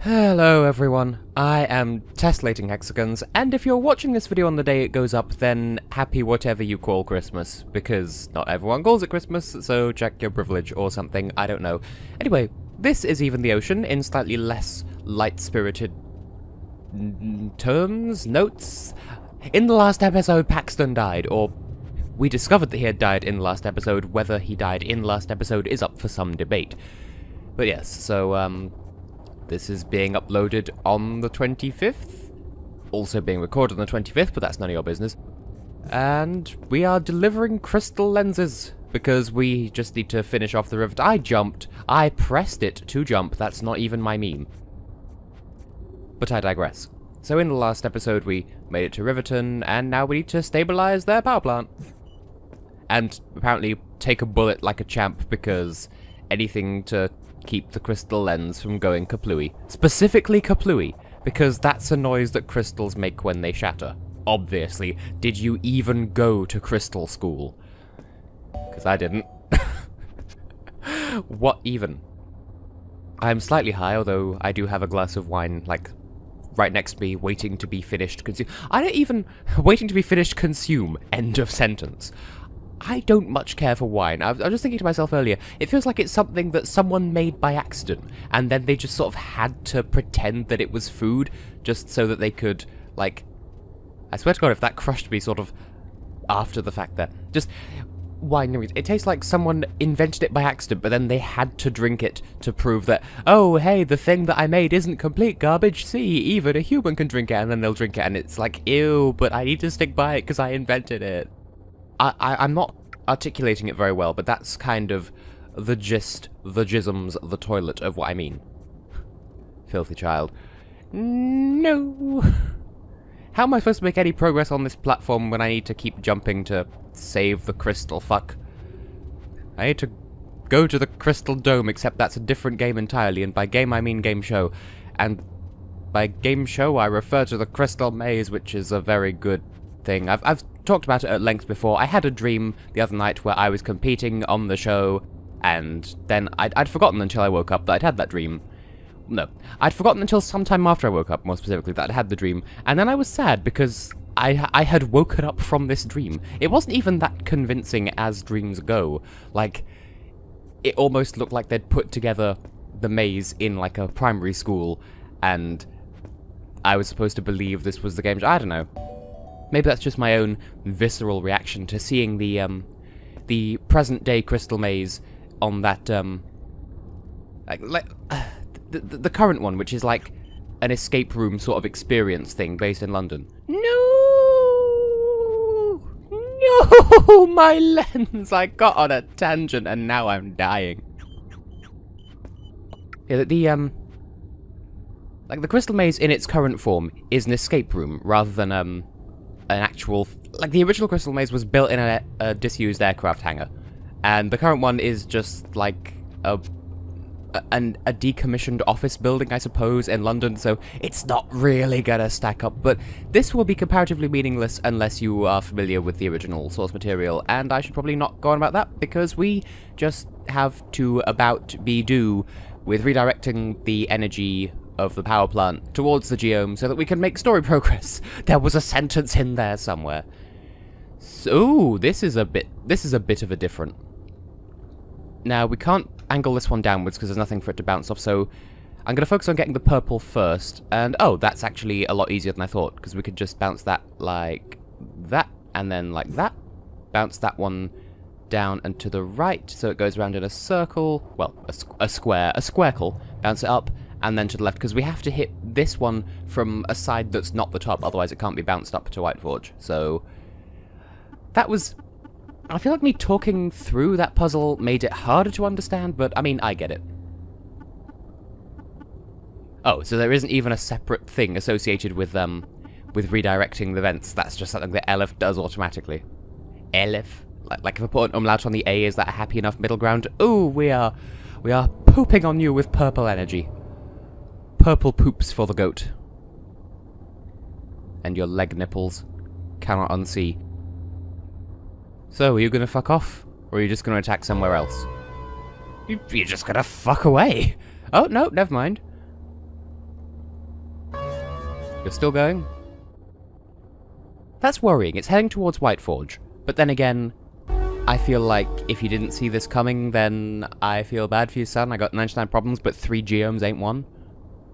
Hello everyone, I am Tessellating Hexagons, and if you're watching this video on the day it goes up, then happy whatever you call Christmas, because not everyone calls it Christmas, so check your privilege or something, I don't know. Anyway, this is Even the Ocean in slightly less light-spirited notes. In the last episode, Paxton died, or we discovered that he had died in the last episode. Whether he died in the last episode is up for some debate. But yes, so, this is being uploaded on the 25th, also being recorded on the 25th, but that's none of your business. And we are delivering crystal lenses, because we just need to finish off the rivet. I jumped. I pressed it to jump. That's not even my meme. But I digress. So in the last episode we made it to Riverton, and now we need to stabilize their power plant. And apparently take a bullet like a champ, because anything to keep the crystal lens from going kaplooey. Specifically kaplooey, because that's a noise that crystals make when they shatter. Obviously. Did you even go to crystal school? Because I didn't. What even? I'm slightly high, although I do have a glass of wine, like, right next to me, waiting to be finished consume. I don't even... waiting to be finished consume. End of sentence. I don't much care for wine. I was just thinking to myself earlier, it feels like it's something that someone made by accident, and then they just sort of had to pretend that it was food, just so that they could, like... I swear to God, if that crushed me sort of after the fact there. Just... wine, it tastes like someone invented it by accident, but then they had to drink it to prove that, oh, hey, the thing that I made isn't complete garbage, see, even a human can drink it, and then they'll drink it, and it's like, ew, but I need to stick by it because I invented it. I'm not articulating it very well, but that's kind of the gist, the jisms, the toilet of what I mean. Filthy child. No. How am I supposed to make any progress on this platform when I need to keep jumping to save the crystal fuck? I need to go to the Crystal Dome, except that's a different game entirely, and by game I mean game show. And by game show I refer to the Crystal Maze, which is a very good thing. I've talked about it at length before. I had a dream the other night where I was competing on the show, and then I'd forgotten until I woke up that I'd had that dream. No, I'd forgotten until sometime after I woke up, more specifically, that I'd had the dream, and then I was sad because I had woken up from this dream. It wasn't even that convincing as dreams go. Like, it almost looked like they'd put together the maze in, like, a primary school, and I was supposed to believe this was the game. I don't know. Maybe that's just my own visceral reaction to seeing the present-day Crystal Maze on that, the current one, which is like an escape room sort of experience thing based in London. No! No! My lens! I got on a tangent and now I'm dying. Yeah, like, the Crystal Maze in its current form is an escape room rather than, an actual... Like, the original Crystal Maze was built in a disused aircraft hangar. And the current one is just, like, a decommissioned office building, I suppose, in London, so it's not really gonna stack up, but this will be comparatively meaningless unless you are familiar with the original source material, and I should probably not go on about that, because we just have to do with redirecting the energy of the power plant towards the geome so that we can make story progress. There was a sentence in there somewhere. So, this is a bit of a different... Now, we can't angle this one downwards because there's nothing for it to bounce off, so I'm going to focus on getting the purple first, and oh, that's actually a lot easier than I thought, because we could just bounce that like that, and then like that, bounce that one down and to the right, so it goes around in a circle, well, a squarecle, bounce it up, and then to the left, because we have to hit this one from a side that's not the top, otherwise it can't be bounced up to Whiteforge, so that was... I feel like me talking through that puzzle made it harder to understand, but, I mean, I get it. Oh, so there isn't even a separate thing associated with redirecting the vents. That's just something that Elif does automatically. Elif? Like if I put an umlaut on the A, is that a happy enough middle ground? Ooh, we are pooping on you with purple energy. Purple poops for the goat. And your leg nipples cannot unsee. So, are you gonna fuck off? Or are you just gonna attack somewhere else? You're just gonna fuck away! Oh, no, never mind. You're still going? That's worrying. It's heading towards Whiteforge. But then again, I feel like if you didn't see this coming, then I feel bad for you, son. I got 99 problems, but 3 geomes ain't one.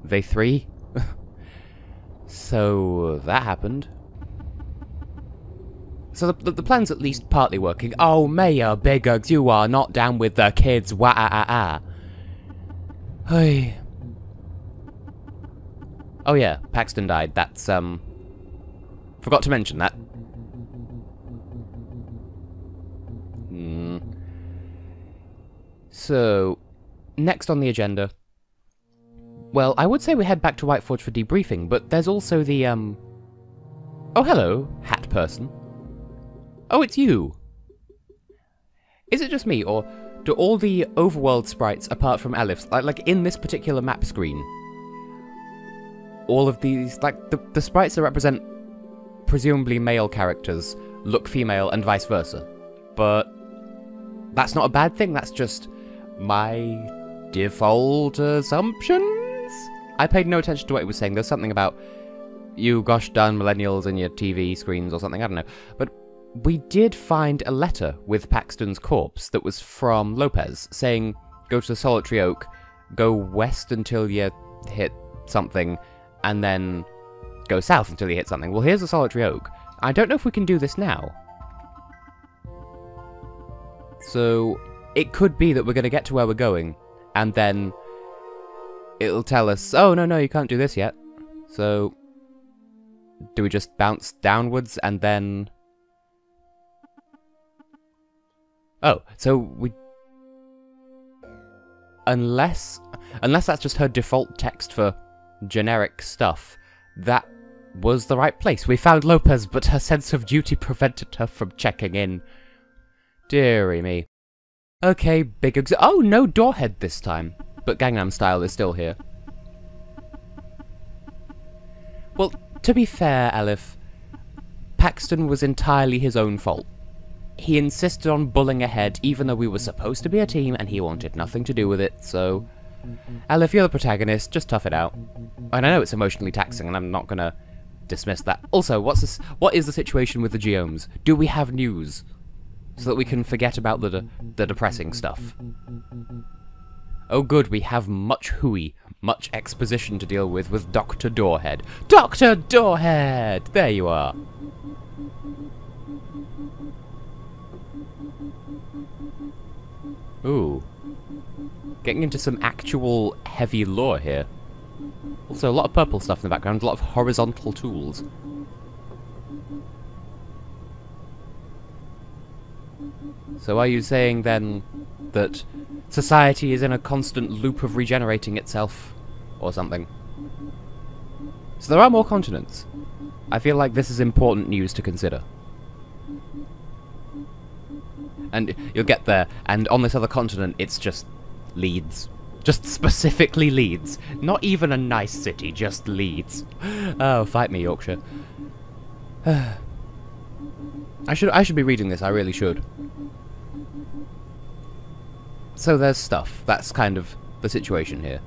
They 3? So, that happened. So the plan's at least partly working. Oh, Mayor Biggugs, you are not down with the kids. Wah-ah-ah-ah. Hey. Oh yeah, Paxton died. That's, forgot to mention that. So, next on the agenda. Well, I would say we head back to Whiteforge for debriefing, but there's also the, Oh, hello, hat person. Oh, it's you! Is it just me, or do all the overworld sprites, apart from Elif's, like in this particular map screen, all of these, like, the sprites that represent presumably male characters look female and vice versa. But that's not a bad thing, that's just my default assumptions? I paid no attention to what it was saying. There's something about you gosh darn millennials and your TV screens or something, I don't know. But we did find a letter with Paxton's corpse that was from Lopez, saying, go to the Solitary Oak, go west until you hit something, and then go south until you hit something. Well, here's the Solitary Oak. I don't know if we can do this now. So, it could be that we're going to get to where we're going, and then it'll tell us, oh, no, you can't do this yet. So, do we just bounce downwards and then... Oh, so we... Unless that's just her default text for generic stuff, that was the right place. We found Lopez, but her sense of duty prevented her from checking in. Dearie me. Okay, big oh, no Doorhead this time. But Gangnam Style is still here. Well, to be fair, Elif, Paxton was entirely his own fault. He insisted on bulling ahead, even though we were supposed to be a team, and he wanted nothing to do with it, so... Elif, you're the protagonist, just tough it out. And I know it's emotionally taxing, and I'm not gonna dismiss that. Also, what is the situation with the geomes? Do we have news? So that we can forget about the depressing stuff. Oh good, we have much hooey, much exposition to deal with Dr. Doorhead. Dr. Doorhead! There you are. Ooh. Getting into some actual heavy lore here. Also, a lot of purple stuff in the background, a lot of horizontal tools. So are you saying, then, that society is in a constant loop of regenerating itself? Or something? So there are more continents. I feel like this is important news to consider. And you'll get there, and on this other continent, it's just Leeds. Just specifically Leeds. Not even a nice city, just Leeds. Oh, fight me, Yorkshire. I should be reading this, I really should. So there's stuff. That's kind of the situation here.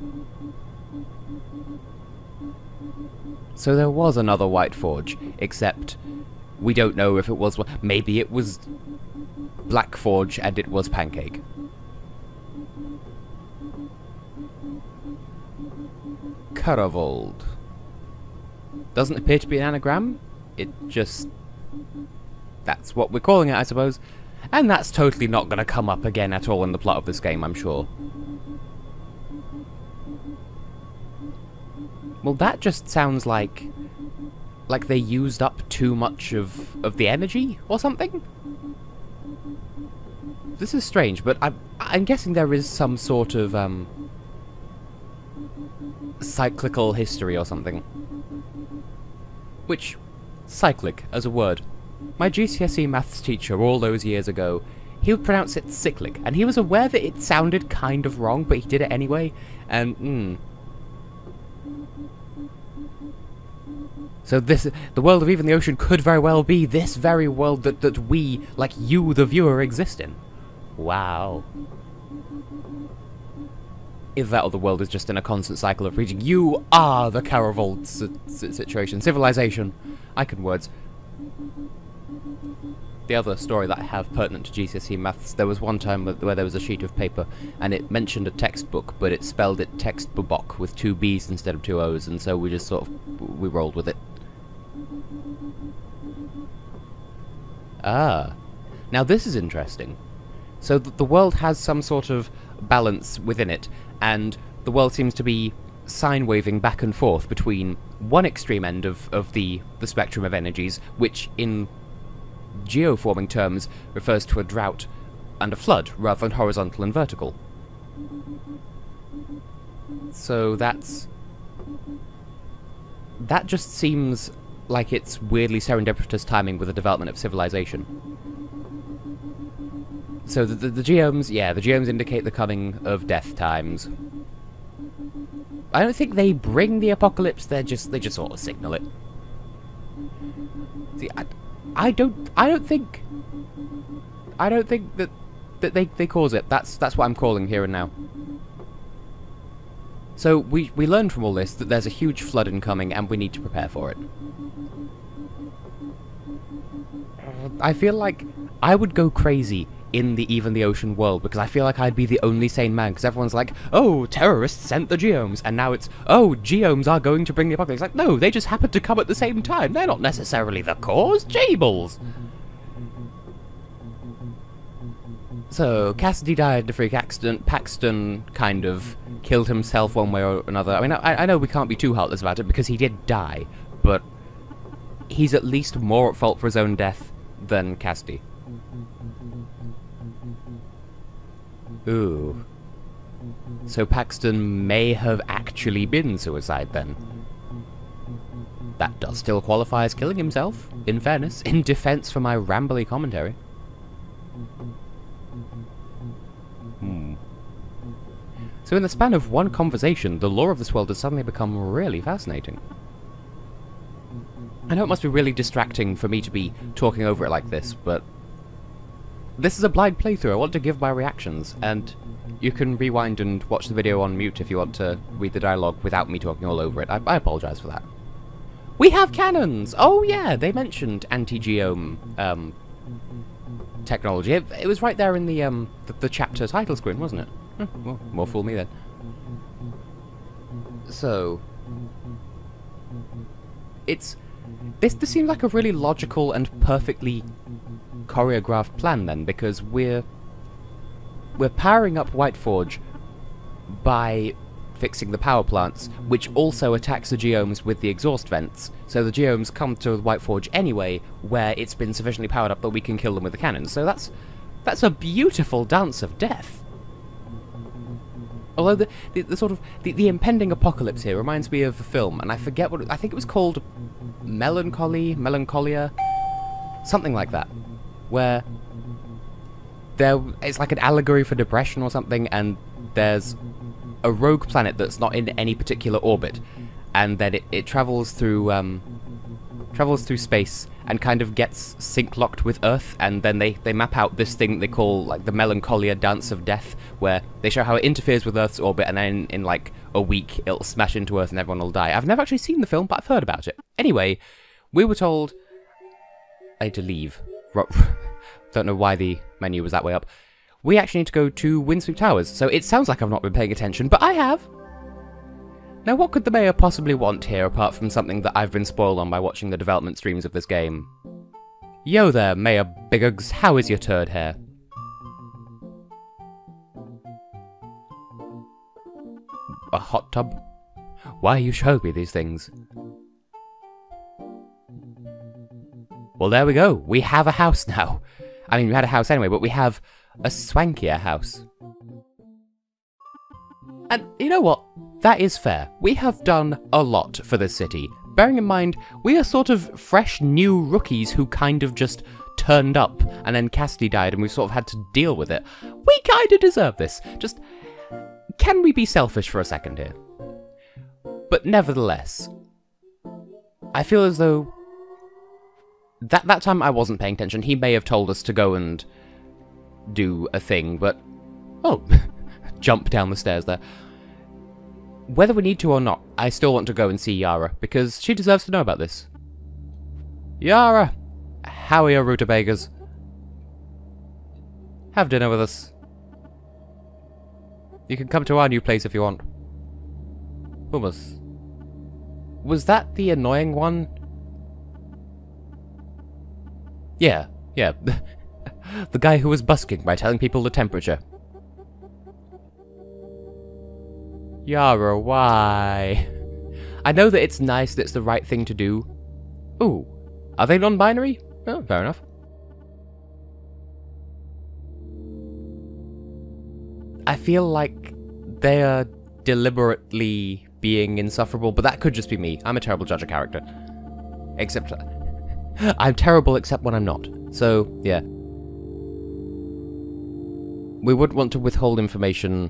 So there was another Whiteforge, except we don't know if it was one. Maybe it was Blackforge and it was Pancake. Karavold. Doesn't appear to be an anagram. It just... That's what we're calling it, I suppose. And that's totally not going to come up again at all in the plot of this game, I'm sure. Well, that just sounds like they used up too much of the energy, or something? This is strange, but I'm guessing there is some sort of, cyclical history or something. Which, cyclic as a word. My GCSE maths teacher all those years ago, he would pronounce it cyclic, and he was aware that it sounded kind of wrong, but he did it anyway, and, So the world of Even the Ocean could very well be this very world that we, like you, the viewer, exist in. Wow. Either that or the world is just in a constant cycle of reaching. You are the Caravolt's situation. Civilization. I can words. The other story that I have pertinent to GCSE maths, there was one time where there was a sheet of paper and it mentioned a textbook, but it spelled it textbook with 2 B's instead of 2 O's, and so we just sort of, we rolled with it. Ah. Now this is interesting. So the world has some sort of balance within it, and the world seems to be sine-waving back and forth between one extreme end of the spectrum of energies, which in geoforming terms refers to a drought and a flood, rather than horizontal and vertical. So that just seems like it's weirdly serendipitous timing with the development of civilization. So the geomes, yeah, the geomes indicate the coming of death times. I don't think they bring the apocalypse, they just sort of signal it. See, I don't think that they cause it. That's what I'm calling here and now. So we learned from all this that there's a huge flood incoming and we need to prepare for it. I feel like I would go crazy in even the ocean world, because I feel like I'd be the only sane man, because everyone's like, oh, terrorists sent the geomes, and now it's, oh, geomes are going to bring the apocalypse. Like, no, they just happened to come at the same time. They're not necessarily the cause. Jables! So, Cassidy died in a freak accident. Paxton kind of killed himself one way or another. I mean, I know we can't be too heartless about it, because he did die, but he's at least more at fault for his own death than Cassidy. Ooh. So Paxton may have actually been suicide then. That does still qualify as killing himself, in fairness, in defense for my rambly commentary. So in the span of one conversation, the lore of this world has suddenly become really fascinating. I know it must be really distracting for me to be talking over it like this, but this is a blind playthrough. I want to give my reactions, and you can rewind and watch the video on mute if you want to read the dialogue without me talking all over it. I apologise for that. We have cannons! Oh yeah, they mentioned anti-geome technology. It was right there in the chapter title screen, wasn't it? Well, more fool me then. So, this seems like a really logical and perfectly choreographed plan then, because we're powering up Whiteforge by fixing the power plants, which also attacks the geomes with the exhaust vents. So the geomes come to Whiteforge anyway, where it's been sufficiently powered up that we can kill them with the cannons. So that's a beautiful dance of death. Although the sort of the impending apocalypse here reminds me of a film, and I forget what I think it was called, Melancholia, something like that, where it's like an allegory for depression or something, and there's a rogue planet that's not in any particular orbit, and then it travels through space and kind of gets sync-locked with Earth, and then they map out this thing they call like the Melancholia Dance of Death, where they show how it interferes with Earth's orbit, and then in like a week it'll smash into Earth and everyone will die. I've never actually seen the film, but I've heard about it. Anyway, we were told I had to leave. Don't know why the menu was that way up. We actually need to go to Windsweep Towers, so it sounds like I've not been paying attention, but I have! Now what could the mayor possibly want here, apart from something that I've been spoiled on by watching the development streams of this game? Yo there, Mayor Biggugs, how is your turd hair? A hot tub? Why you show me these things? Well, there we go. We have a house now. I mean, we had a house anyway, but we have a swankier house. And you know what? That is fair. We have done a lot for this city. Bearing in mind, we are sort of fresh new rookies who kind of just turned up, and then Cassidy died and we've sort of had to deal with it. We kind of deserve this. Just, can we be selfish for a second here? But nevertheless, I feel as though that time I wasn't paying attention. He may have told us to go and do a thing, but... Oh, jump down the stairs there. whether we need to or not, I still want to go and see Yara, because she deserves to know about this. Yara! How are your rutabagas? Have dinner with us. You can come to our new place if you want. Hummus. Was that the annoying one? Yeah. The guy who was busking by telling people the temperature. Yara, why? I know that it's nice, that it's the right thing to do. Ooh, are they non-binary? Oh, fair enough. I feel like they are deliberately being insufferable, but that could just be me. I'm a terrible judge of character. Except... I'm terrible except when I'm not. So, yeah. We wouldn't want to withhold information,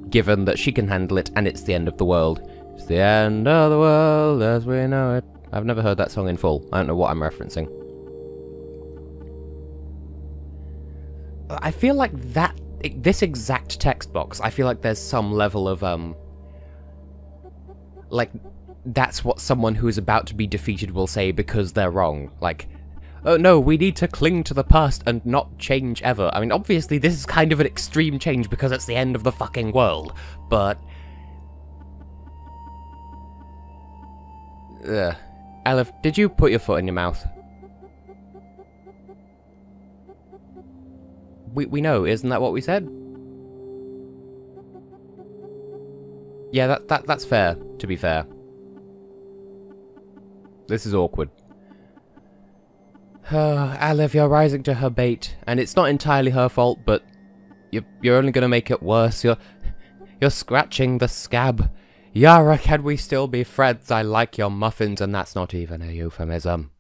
given that she can handle it, and it's the end of the world. It's the end of the world as we know it. I've never heard that song in full. I don't know what I'm referencing. I feel like this exact text box, I feel like there's some level of, like, that's what someone who is about to be defeated will say because they're wrong. Like, oh no, we need to cling to the past and not change ever. I mean, obviously this is kind of an extreme change because it's the end of the fucking world, but... Aleph, did you put your foot in your mouth? We know, isn't that what we said? Yeah, that's fair, to be fair. This is awkward. Aleph, you're rising to her bait, and it's not entirely her fault, but you're only gonna make it worse. You're scratching the scab. Yara, can we still be friends? I like your muffins, and that's not even a euphemism.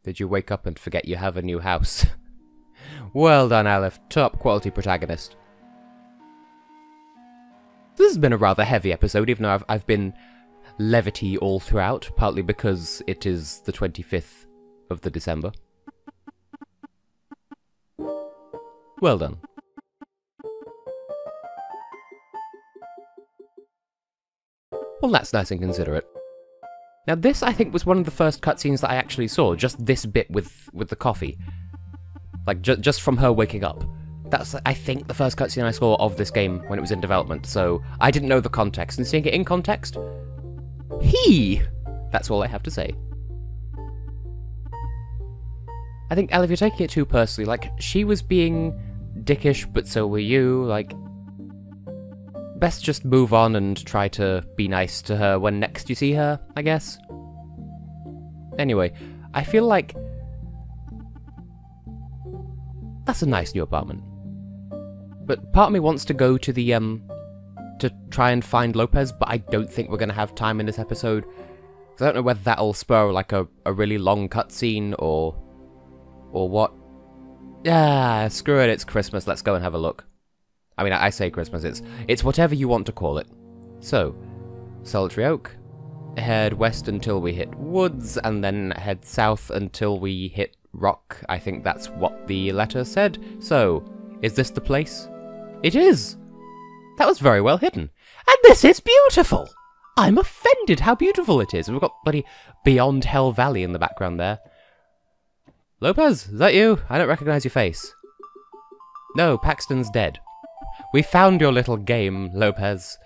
Did you wake up and forget you have a new house? Well done, Aleph. Top quality protagonist. This has been a rather heavy episode, even though I've been levity all throughout, partly because it is the 25th of the December. Well done. Well, that's nice and considerate. Now this, I think, was one of the first cutscenes that I actually saw, just this bit with the coffee. Like, just from her waking up. That's, I think, the first cutscene I saw of this game when it was in development, so I didn't know the context, and seeing it in context... That's all I have to say. I think, Aleph, you're taking it too personally. Like, she was being dickish, but so were you, like... Best just move on and try to be nice to her when next you see her, I guess. Anyway, I feel like... That's a nice new apartment. But part of me wants to go to the, to try and find Lopez, but I don't think we're going to have time in this episode. Because I don't know whether that'll spur, like, a really long cutscene, or what. Ah, screw it, it's Christmas, let's go and have a look. I mean, I say Christmas, it's whatever you want to call it. So, Solitary Oak, head west until we hit woods, and then head south until we hit rock. I think that's what the letter said. So, is this the place? It is! That was very well hidden. And this is beautiful! I'm offended how beautiful it is. We've got bloody Beyond Hell Valley in the background there. Lopez, is that you? I don't recognize your face. No, Paxton's dead. We found your little game, Lopez.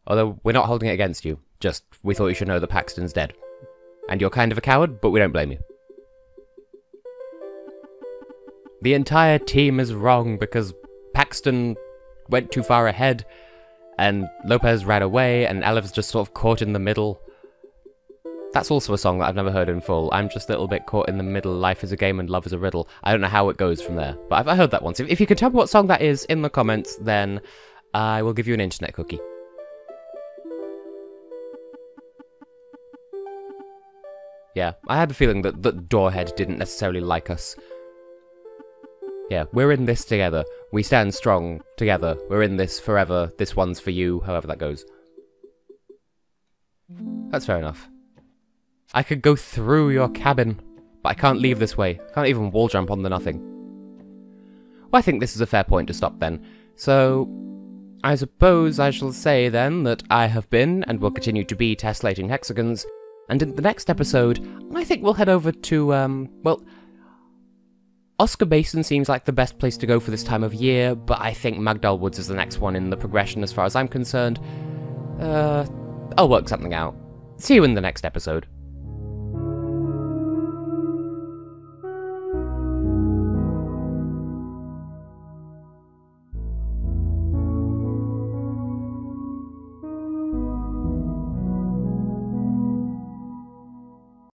Although, we're not holding it against you. Just, we thought you should know that Paxton's dead. And you're kind of a coward, but we don't blame you. The entire team is wrong because Paxton went too far ahead, and Lopez ran away, and Aleph's just sort of caught in the middle. That's also a song that I've never heard in full. I'm just a little bit caught in the middle. Life is a game and love is a riddle. I don't know how it goes from there, but I heard that once. If you could tell me what song that is in the comments, then I will give you an internet cookie. Yeah, I had a feeling that Doorhead didn't necessarily like us. Yeah, we're in this together. We stand strong together. We're in this forever. This one's for you, however that goes. That's fair enough. I could go through your cabin, but I can't leave this way. I can't even wall jump on the nothing. Well, I think this is a fair point to stop then. So, I suppose I shall say then that I have been, and will continue to be, tessellating hexagons, and in the next episode, I think we'll head over to, well, Oscar Basin seems like the best place to go for this time of year, but I think Magdal Woods is the next one in the progression as far as I'm concerned. I'll work something out. See you in the next episode.